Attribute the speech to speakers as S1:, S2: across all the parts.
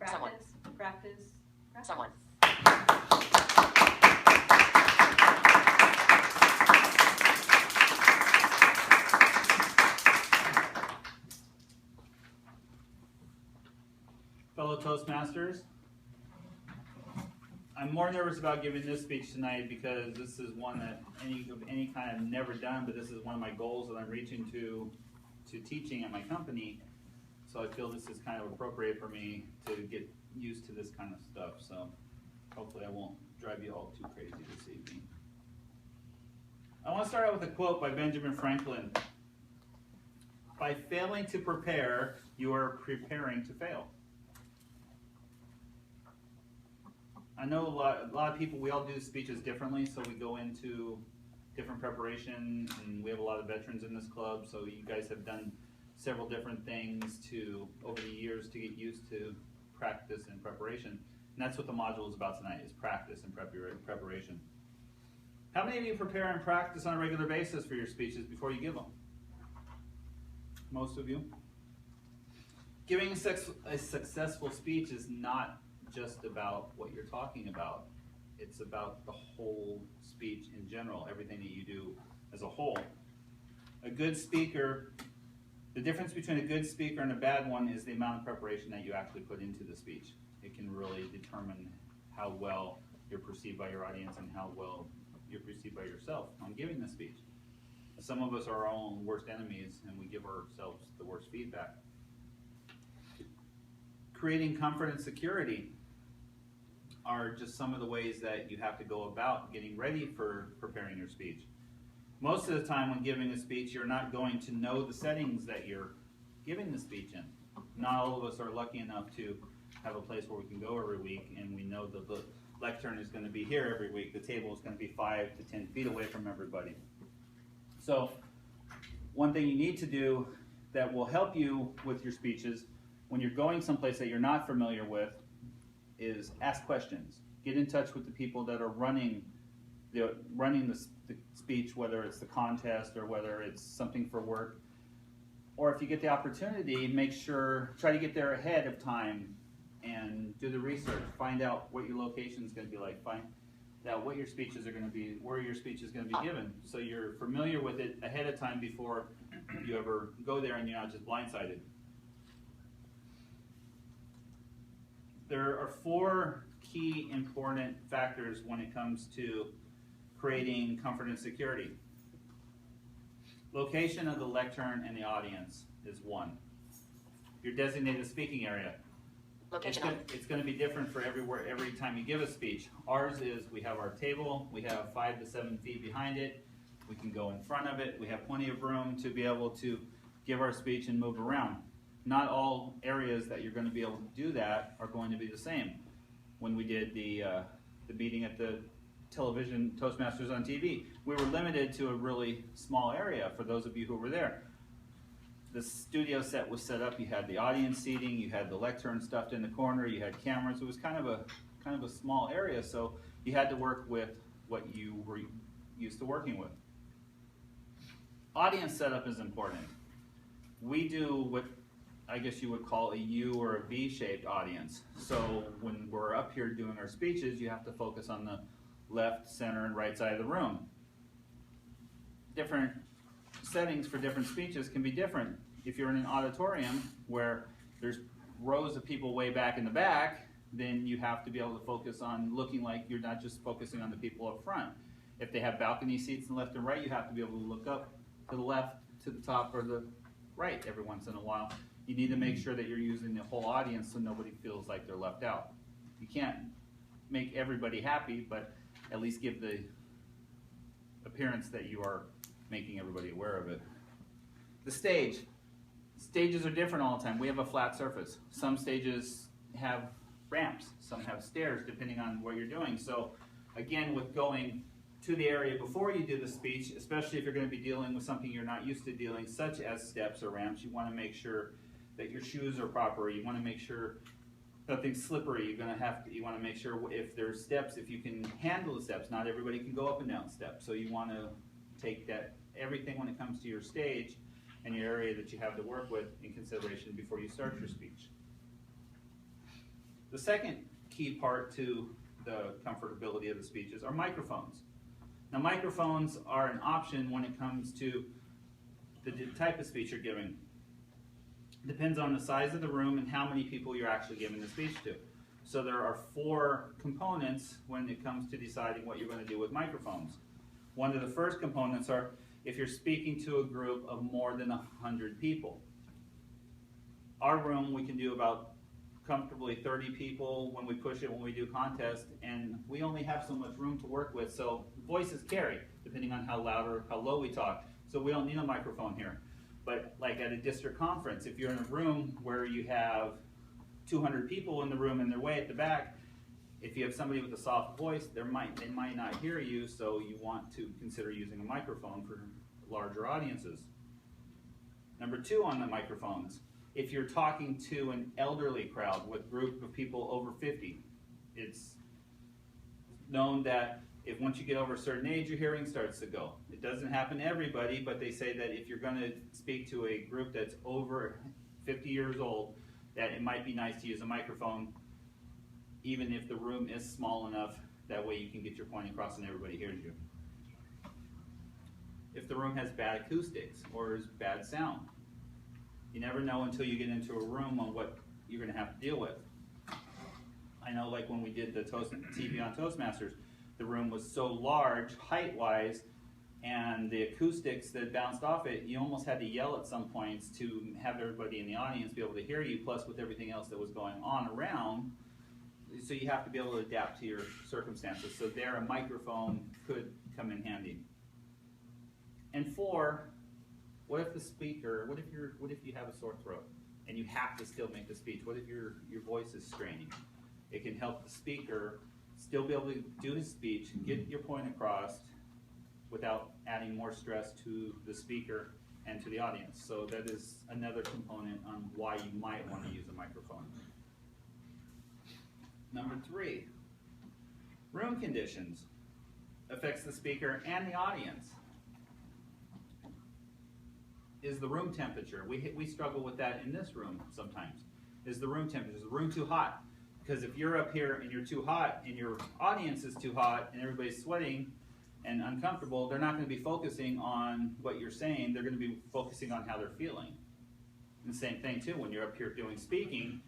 S1: Practice, practice, practice. Someone.
S2: Fellow Toastmasters, I'm more nervous about giving this speech tonight because this is one that any kind I've never done, but this is one of my goals that I'm reaching to teaching at my company. So I feel this is kind of appropriate for me to get used to this kind of stuff. So hopefully I won't drive you all too crazy this evening. I want to start out with a quote by Benjamin Franklin. By failing to prepare, you are preparing to fail. I know a lot of people, we all do speeches differently, so we go into different preparation, and we have a lot of veterans in this club, so you guys have done several different things over the years to get used to practice and preparation. And that's what the module is about tonight, is practice and preparation. How many of you prepare and practice on a regular basis for your speeches before you give them? Most of you. Giving a successful speech is not just about what you're talking about. It's about the whole speech in general, everything that you do as a whole. A good speaker, the difference between a good speaker and a bad one is the amount of preparation that you actually put into the speech. It can really determine how well you're perceived by your audience and how well you're perceived by yourself on giving the speech. Some of us are our own worst enemies, and we give ourselves the worst feedback. Creating comfort and security are just some of the ways that you have to go about getting ready for preparing your speech. Most of the time when giving a speech, you're not going to know the settings that you're giving the speech in. Not all of us are lucky enough to have a place where we can go every week, and we know that the lectern is going to be here every week. The table is going to be 5 to 10 feet away from everybody. So one thing you need to do that will help you with your speeches when you're going someplace that you're not familiar with is ask questions. Get in touch with the people that are running the speech, whether it's the contest or whether it's something for work. Or if you get the opportunity, try to get there ahead of time and do the research. Find out what your location is going to be like. Find out what your speeches are going to be, where your speech is going to be given. So you're familiar with it ahead of time before you ever go there and you're not just blindsided. There are 4 key important factors when it comes to creating comfort and security. Location of the lectern and the audience is 1. Your designated speaking area. It's going to be different for every time you give a speech. Ours is we have our table, we have 5 to 7 feet behind it, we can go in front of it, we have plenty of room to be able to give our speech and move around. Not all areas that you're going to be able to do that are going to be the same. When we did the meeting at the television Toastmasters on TV, we were limited to a really small area for those of you who were there. The studio set was set up, you had the audience seating, you had the lectern stuffed in the corner, you had cameras. It was kind of a small area, so you had to work with what you were used to working with. Audience setup is important. We do what I guess you would call a U or a V-shaped audience. So when we're up here doing our speeches, you have to focus on the left, center, and right side of the room. Different settings for different speeches can be different. If you're in an auditorium where there's rows of people way back in the back, then you have to be able to focus on looking like you're not just focusing on the people up front. If they have balcony seats in the left and right, you have to be able to look up to the left, to the top, or the right every once in a while. You need to make sure that you're using the whole audience so nobody feels like they're left out. You can't make everybody happy, but at least give the appearance that you are making everybody aware of it. The stage. Stages are different all the time. We have a flat surface. Some stages have ramps. Some have stairs, depending on what you're doing. So again, with going to the area before you do the speech, especially if you're going to be dealing with something you're not used to dealing, such as steps or ramps, you want to make sure that your shoes are proper. You want to make sure nothing's slippery. You want to make sure if there's steps, if you can handle the steps. Not everybody can go up and down steps. So you want to take everything when it comes to your stage and your area that you have to work with in consideration before you start your speech. The second key part to the comfortability of the speeches are microphones. Now, microphones are an option when it comes to the type of speech you're giving. It depends on the size of the room and how many people you're actually giving the speech to. So there are 4 components when it comes to deciding what you're going to do with microphones. One of the first components are if you're speaking to a group of more than 100 people. Our room, we can do about comfortably 30 people when we push it, when we do contests, and we only have so much room to work with, so voices carry, depending on how loud or how low we talk. So we don't need a microphone here. But like at a district conference, if you're in a room where you have 200 people in the room and they're way at the back, if you have somebody with a soft voice, they might not hear you, so you want to consider using a microphone for larger audiences. Number 2 on the microphones, if you're talking to an elderly crowd with a group of people over 50, it's known that if once you get over a certain age, your hearing starts to go. It doesn't happen to everybody, but they say that if you're going to speak to a group that's over 50 years old, that it might be nice to use a microphone, even if the room is small enough, that way you can get your point across and everybody hears you. If the room has bad acoustics or is bad sound, you never know until you get into a room on what you're going to have to deal with. I know, like when we did the TV on Toastmasters, the room was so large, height-wise, and the acoustics that bounced off it, you almost had to yell at some points to have everybody in the audience be able to hear you, plus with everything else that was going on around. So you have to be able to adapt to your circumstances. So there, a microphone could come in handy. And 4, what if the speaker, what if you have a sore throat and you have to still make the speech? What if your voice is straining? It can help the speaker still be able to do his speech and get your point across without adding more stress to the speaker and to the audience. So that is another component on why you might want to use a microphone. Number 3, room conditions affects the speaker and the audience. Is the room temperature? We struggle with that in this room sometimes. Is the room temperature? Is the room too hot? Because if you're up here and you're too hot and your audience is too hot and everybody's sweating and uncomfortable, they're not going to be focusing on what you're saying. They're going to be focusing on how they're feeling. And the same thing too, when you're up here doing speaking,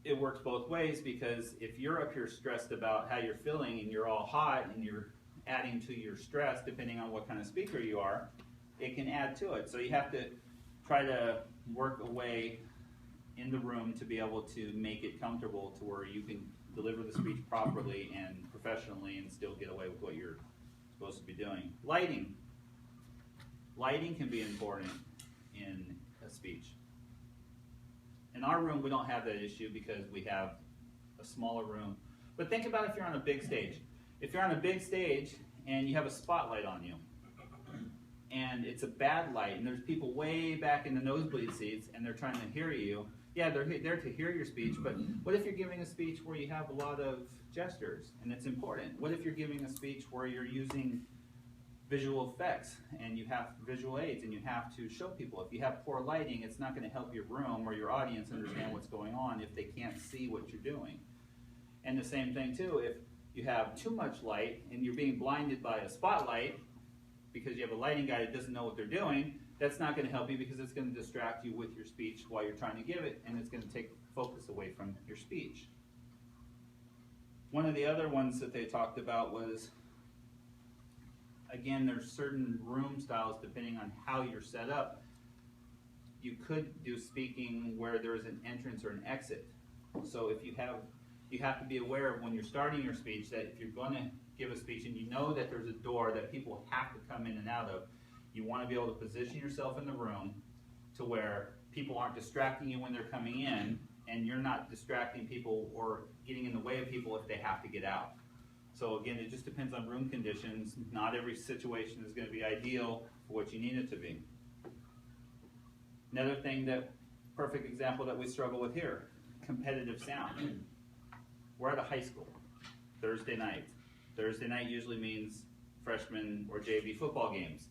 S2: it works both ways, because if you're up here stressed about how you're feeling and you're all hot and you're adding to your stress, depending on what kind of speaker you are, it can add to it. So you have to try to work a way in the room to be able to make it comfortable to where you can deliver the speech properly and professionally and still get away with what you're supposed to be doing. Lighting. Lighting can be important in a speech. In our room, we don't have that issue because we have a smaller room. But think about if you're on a big stage. If you're on a big stage and you have a spotlight on you, and it's a bad light, and there's people way back in the nosebleed seats, and they're trying to hear you. Yeah, they're there to hear your speech, but what if you're giving a speech where you have a lot of gestures, and it's important? What if you're giving a speech where you're using visual effects, and you have visual aids, and you have to show people? If you have poor lighting, it's not going to help your room or your audience understand what's going on if they can't see what you're doing. And the same thing too, if you have too much light, and you're being blinded by a spotlight, because you have a lighting guy that doesn't know what they're doing, that's not going to help you, because it's going to distract you with your speech while you're trying to give it, and it's going to take focus away from your speech. One of the other ones that they talked about was, again, there's certain room styles depending on how you're set up. You could do speaking where there's an entrance or an exit. So if you have to be aware of when you're starting your speech that if you're going to give a speech and you know that there's a door that people have to come in and out of, you want to be able to position yourself in the room to where people aren't distracting you when they're coming in, and you're not distracting people or getting in the way of people if they have to get out. So again, it just depends on room conditions. Not every situation is going to be ideal for what you need it to be. Another thing, perfect example that we struggle with here, competitive sound. We're at a high school, Thursday night. Thursday night usually means freshman or JV football games.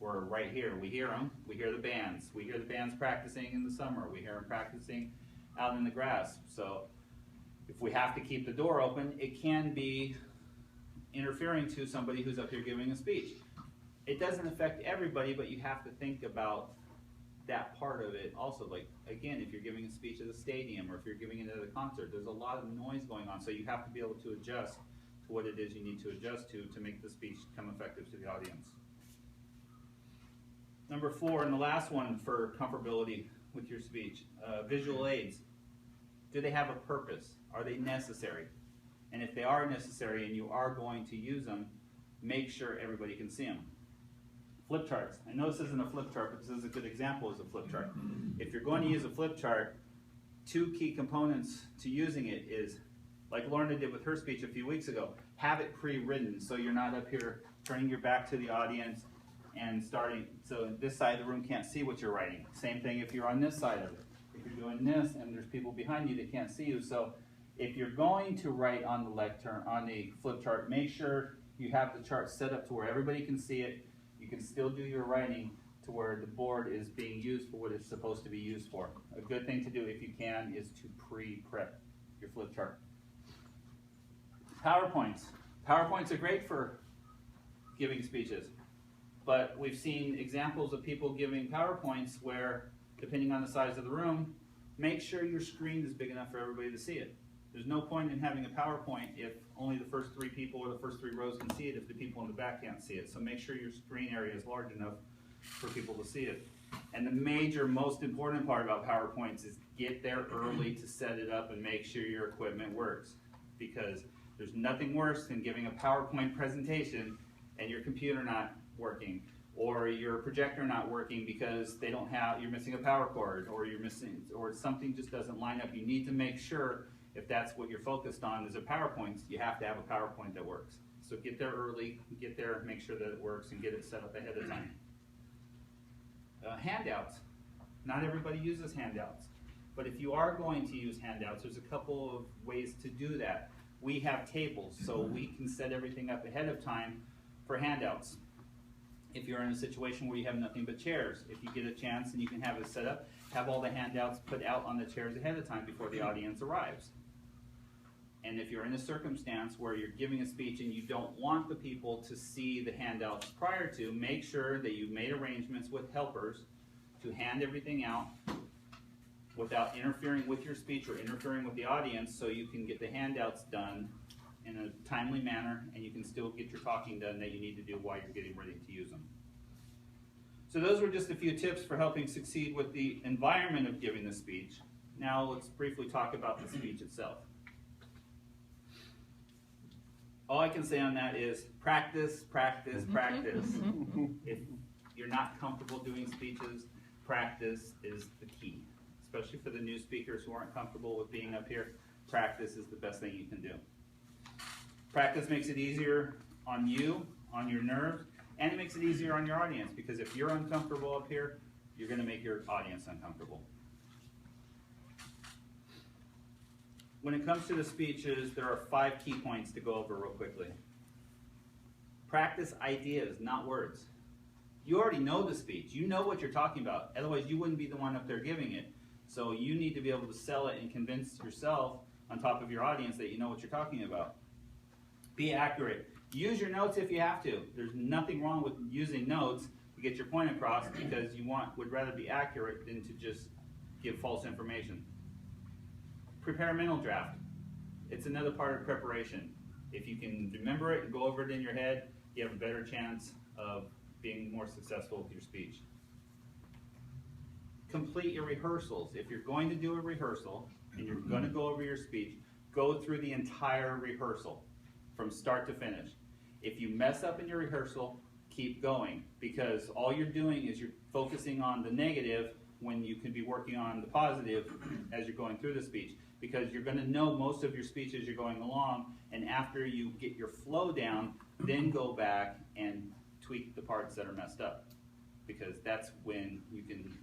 S2: We're right here. We hear them. We hear the bands. We hear the bands practicing in the summer. We hear them practicing out in the grass. So if we have to keep the door open, it can be interfering to somebody who's up here giving a speech. It doesn't affect everybody, but you have to think about that part of it also. Like, again, if you're giving a speech at a stadium or if you're giving it at a concert, there's a lot of noise going on, so you have to be able to adjust to what it is you need to adjust to make the speech come effective to the audience. Number 4, and the last one for comfortability with your speech, visual aids. Do they have a purpose? Are they necessary? And if they are necessary and you are going to use them, make sure everybody can see them. Flip charts. I know this isn't a flip chart, but this is a good example as a flip chart. If you're going to use a flip chart, 2 key components to using it is, like Lorna did with her speech a few weeks ago, have it pre-written so you're not up here turning your back to the audience and starting, so this side of the room can't see what you're writing. Same thing if you're on this side of it. If you're doing this and there's people behind you that can't see you. So if you're going to write on the lectern, on the flip chart, make sure you have the chart set up to where everybody can see it. You can still do your writing to where the board is being used for what it's supposed to be used for. A good thing to do, if you can, is to pre-prep your flip chart. PowerPoints. PowerPoints are great for giving speeches, but we've seen examples of people giving PowerPoints where, depending on the size of the room, make sure your screen is big enough for everybody to see it. There's no point in having a PowerPoint if only the first 3 people or the first 3 rows can see it if the people in the back can't see it. So make sure your screen area is large enough for people to see it. And the major, most important part about PowerPoints is get there early to set it up and make sure your equipment works. Because there's nothing worse than giving a PowerPoint presentation and your computer not working, or your projector not working because they don't have, you're missing a power cord, or you're missing, or something just doesn't line up. You need to make sure, if that's what you're focused on is a PowerPoint, you have to have a PowerPoint that works. So get there early, get there, make sure that it works, and get it set up ahead of time. Handouts. Not everybody uses handouts, but if you are going to use handouts, there's a couple of ways to do that. We have tables, so we can set everything up ahead of time for handouts. If you're in a situation where you have nothing but chairs, if you get a chance and you can have it set up, have all the handouts put out on the chairs ahead of time before the audience arrives. And if you're in a circumstance where you're giving a speech and you don't want the people to see the handouts prior to, make sure that you've made arrangements with helpers to hand everything out without interfering with your speech or interfering with the audience, so you can get the handouts done in a timely manner and you can still get your talking done that you need to do while you're getting ready to use them. So those were just a few tips for helping succeed with the environment of giving the speech. Now let's briefly talk about the speech itself. All I can say on that is practice, practice, practice. If you're not comfortable doing speeches, practice is the key. Especially for the new speakers who aren't comfortable with being up here, practice is the best thing you can do. Practice makes it easier on you, on your nerves, and it makes it easier on your audience, because if you're uncomfortable up here, you're going to make your audience uncomfortable. When it comes to the speeches, there are 5 key points to go over real quickly. Practice ideas, not words. You already know the speech. You know what you're talking about. Otherwise, you wouldn't be the one up there giving it. So you need to be able to sell it and convince yourself on top of your audience that you know what you're talking about. Be accurate. Use your notes if you have to. There's nothing wrong with using notes to get your point across, because you would rather be accurate than to just give false information. Prepare a mental draft. It's another part of preparation. If you can remember it and go over it in your head, you have a better chance of being more successful with your speech. Complete your rehearsals. If you're going to do a rehearsal and you're going to go over your speech, go through the entire rehearsal from start to finish. If you mess up in your rehearsal, keep going, because all you're doing is you're focusing on the negative when you could be working on the positive as you're going through the speech, because you're going to know most of your speech as you're going along, and after you get your flow down, then go back and tweak the parts that are messed up, because that's when you can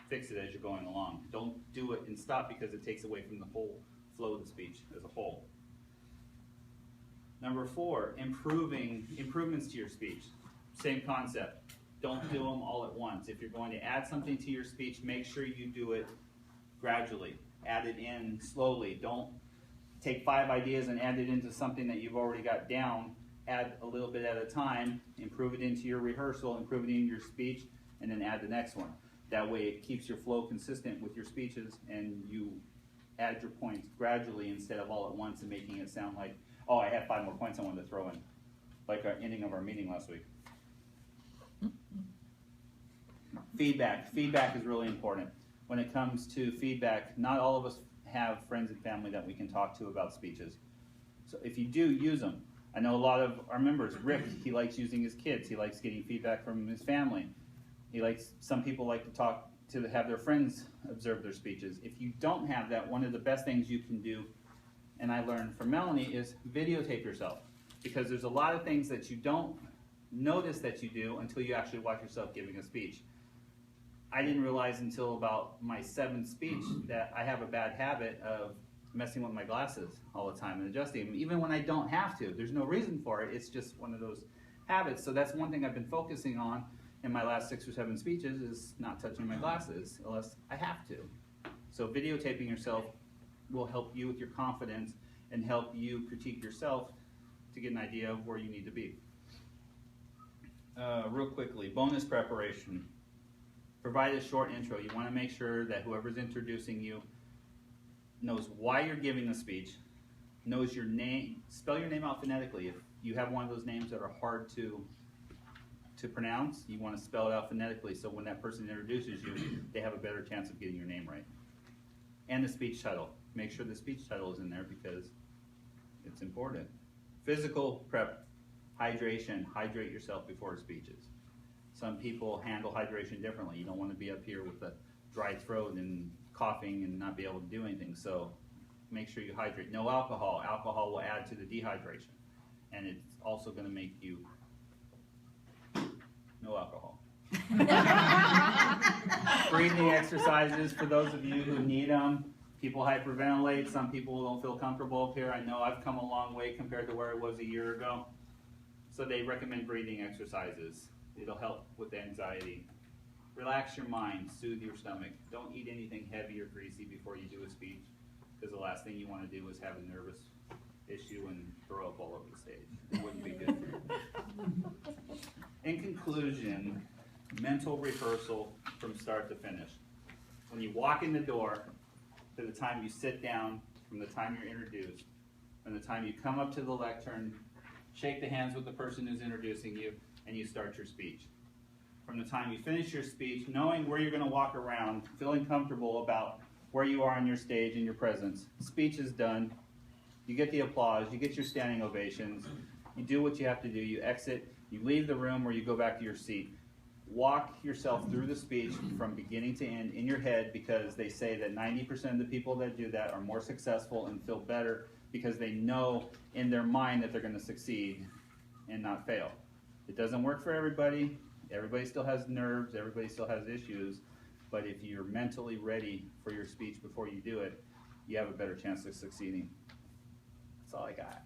S2: fix it as you're going along. Don't do it and stop, because it takes away from the whole flow of the speech as a whole. Number 4, improvements to your speech. Same concept. Don't do them all at once. If you're going to add something to your speech, make sure you do it gradually. Add it in slowly. Don't take 5 ideas and add it into something that you've already got down. Add a little bit at a time, improve it into your rehearsal, improve it in your speech, and then add the next one. That way it keeps your flow consistent with your speeches, and you add your points gradually instead of all at once and making it sound like, oh, I have 5 more points I wanted to throw in, like our ending of our meeting last week. Feedback. Feedback is really important. When it comes to feedback, not all of us have friends and family that we can talk to about speeches. So if you do, use them. I know a lot of our members, Rick, he likes using his kids. He likes getting feedback from his family. Some people like to talk to have their friends observe their speeches. If you don't have that, one of the best things you can do, and I learned from Melanie, is videotape yourself. Because there's a lot of things that you don't notice that you do until you actually watch yourself giving a speech. I didn't realize until about my 7th speech that I have a bad habit of messing with my glasses all the time and adjusting them, even when I don't have to. There's no reason for it. It's just one of those habits. So that's one thing I've been focusing on in my last 6 or 7 speeches, is not touching my glasses unless I have to. So videotaping yourself will help you with your confidence and help you critique yourself to get an idea of where you need to be. Real quickly, bonus preparation. Provide a short intro. You want to make sure that whoever's introducing you knows why you're giving the speech, knows your name. Spell your name out phonetically. If you have one of those names that are hard to pronounce, you want to spell it out phonetically so when that person introduces you, they have a better chance of getting your name right. And the speech title. Make sure the speech title is in there because it's important. Physical prep, hydration. Hydrate yourself before speeches. Some people handle hydration differently. You don't want to be up here with a dry throat and coughing and not be able to do anything. So make sure you hydrate. No alcohol. Alcohol will add to the dehydration. And it's also going to make you no alcohol. Breathing exercises for those of you who need them. People hyperventilate. Some people don't feel comfortable up here. I know I've come a long way compared to where I was a year ago. So they recommend breathing exercises. It'll help with anxiety. Relax your mind, soothe your stomach. Don't eat anything heavy or greasy before you do a speech, because the last thing you want to do is have a nervous issue and throw up all over the stage. It wouldn't be good for you. In conclusion, mental rehearsal from start to finish. When you walk in the door, to the time you sit down, from the time you're introduced, from the time you come up to the lectern, shake the hands with the person who's introducing you, and you start your speech. From the time you finish your speech, knowing where you're going to walk around, feeling comfortable about where you are on your stage and your presence. Speech is done. You get the applause. You get your standing ovations. You do what you have to do. You exit. You leave the room or you go back to your seat. Walk yourself through the speech from beginning to end in your head, because they say that 90% of the people that do that are more successful and feel better because they know in their mind that they're going to succeed and not fail. It doesn't work for everybody. Everybody still has nerves. Everybody still has issues. But if you're mentally ready for your speech before you do it, you have a better chance of succeeding. That's all I got.